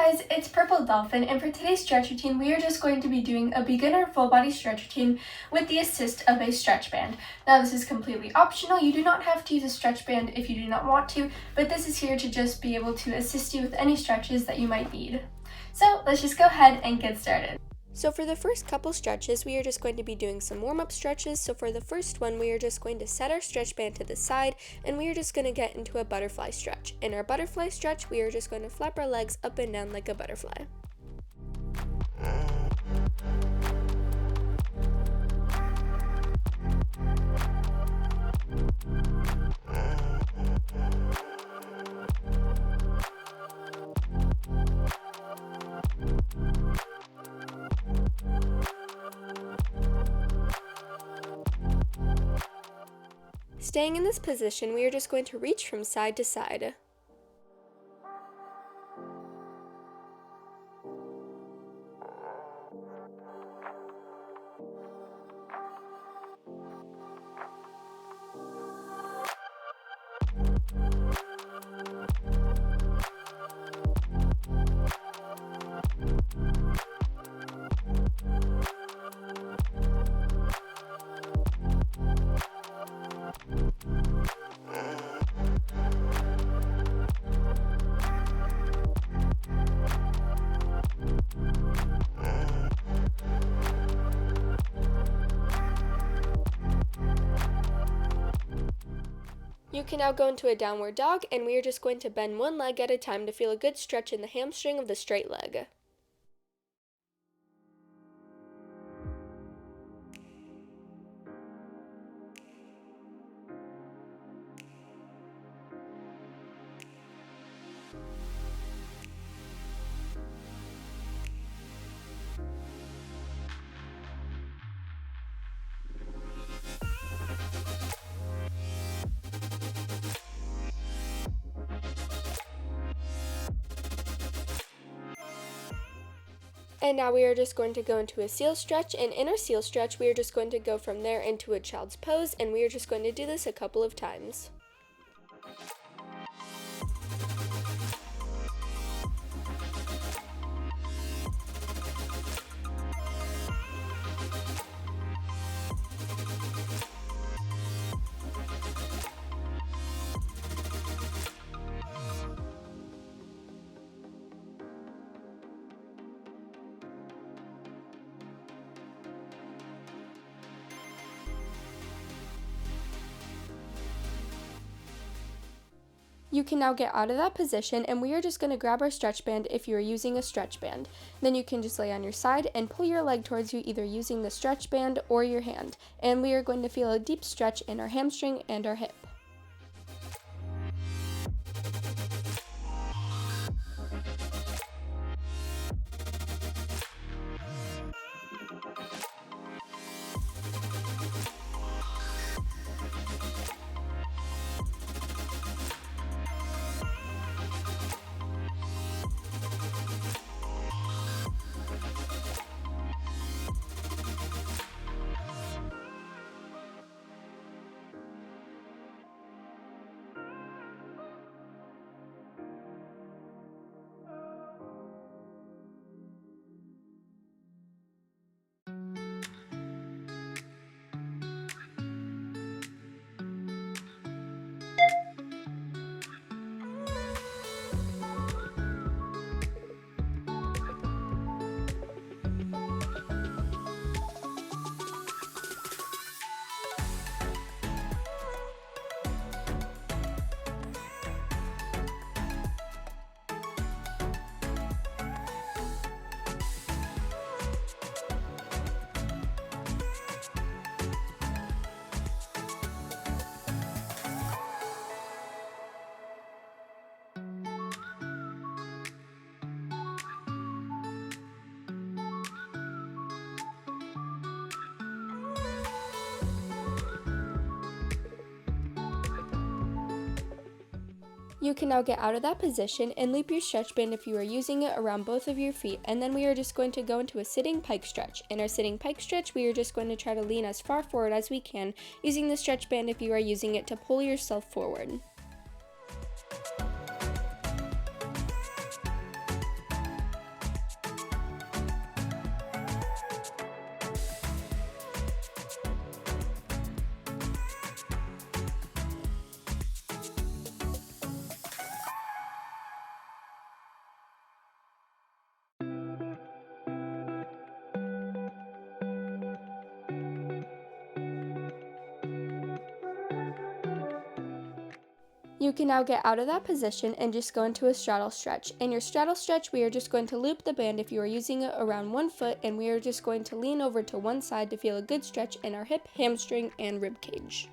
guys, it's Purple Dolphin, and for today's stretch routine, we are just going to be doing a beginner full body stretch routine with the assist of a stretch band. Now, this is completely optional. You do not have to use a stretch band if you do not want to, but this is here to just be able to assist you with any stretches that you might need. So let's just go ahead and get started. So for the first couple stretches, we are just going to be doing some warm-up stretches. So for the first one, we are just going to set our stretch band to the side, and we are just going to get into a butterfly stretch. In our butterfly stretch, we are just going to flap our legs up and down like a butterfly. Staying in this position, we are just going to reach from side to side. You can now go into a downward dog, and we are just going to bend one leg at a time to feel a good stretch in the hamstring of the straight leg. And now we are just going to go into a seal stretch, and in our seal stretch, we are just going to go from there into a child's pose, and we are just going to do this a couple of times. You can now get out of that position, and we are just going to grab our stretch band if you are using a stretch band. Then you can just lay on your side and pull your leg towards you, either using the stretch band or your hand. And we are going to feel a deep stretch in our hamstring and our hip. You can now get out of that position and loop your stretch band if you are using it around both of your feet, and then we are just going to go into a sitting pike stretch. In our sitting pike stretch, we are just going to try to lean as far forward as we can, using the stretch band if you are using it to pull yourself forward. You can now get out of that position and just go into a straddle stretch. In your straddle stretch, we are just going to loop the band if you are using it around 1 foot, and we are just going to lean over to one side to feel a good stretch in our hip, hamstring, and rib cage.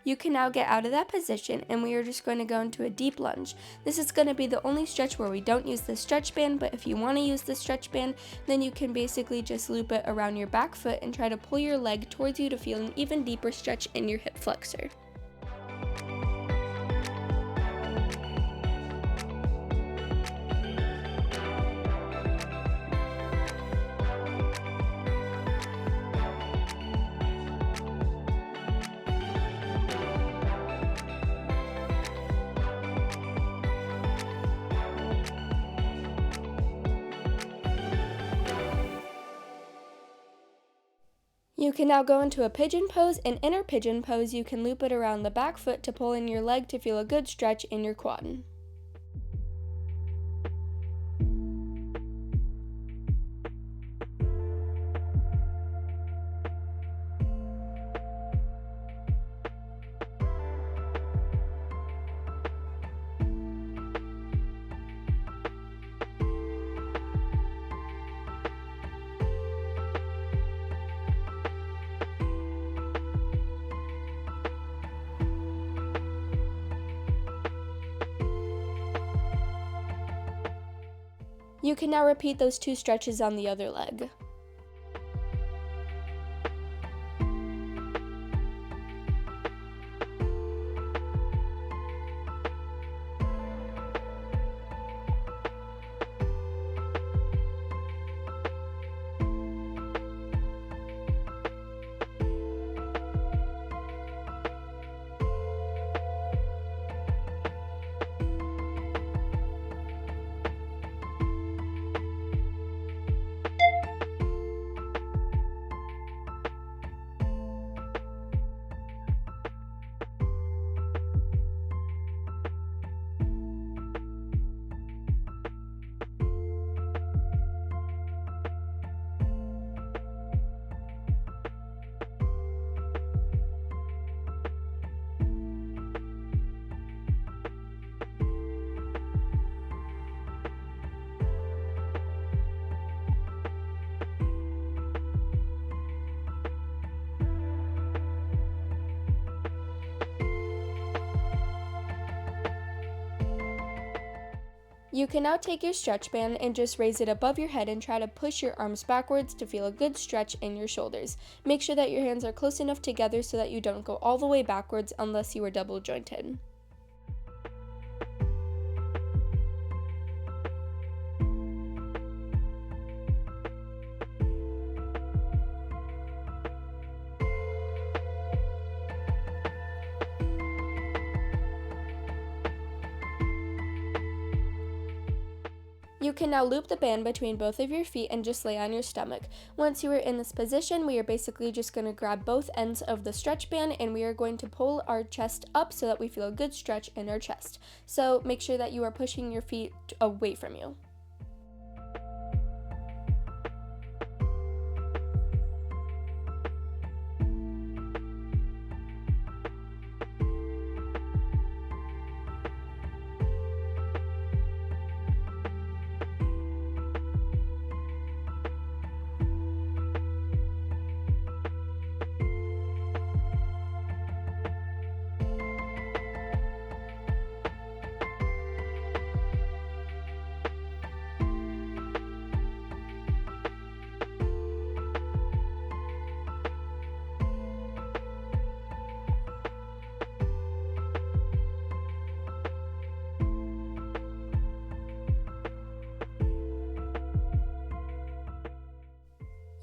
You can now get out of that position, and we are just going to go into a deep lunge. This is going to be the only stretch where we don't use the stretch band, but if you want to use the stretch band, then you can basically just loop it around your back foot and try to pull your leg towards you to feel an even deeper stretch in your hip flexor. You can now go into a pigeon pose, and in our pigeon pose, you can loop it around the back foot to pull in your leg to feel a good stretch in your quad. You can now repeat those 2 stretches on the other leg. You can now take your stretch band and just raise it above your head and try to push your arms backwards to feel a good stretch in your shoulders. Make sure that your hands are close enough together so that you don't go all the way backwards unless you are double jointed. You can now loop the band between both of your feet and just lay on your stomach. Once you are in this position, we are basically just going to grab both ends of the stretch band and we are going to pull our chest up so that we feel a good stretch in our chest. So make sure that you are pushing your feet away from you.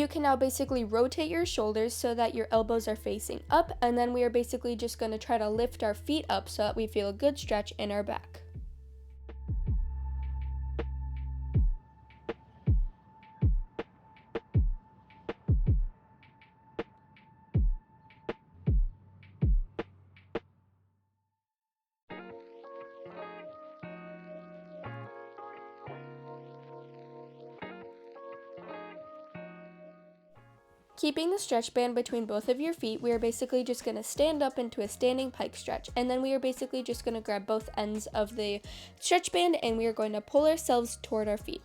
You can now basically rotate your shoulders so that your elbows are facing up, and then we are basically just going to try to lift our feet up so that we feel a good stretch in our back. Keeping the stretch band between both of your feet, we are basically just going to stand up into a standing pike stretch, and then we are basically just going to grab both ends of the stretch band and we are going to pull ourselves toward our feet.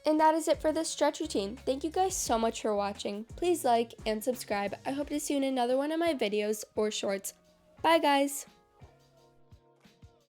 And that is it for this stretch routine. Thank you guys so much for watching. Please like and subscribe. I hope to see you in another one of my videos or shorts. Bye guys!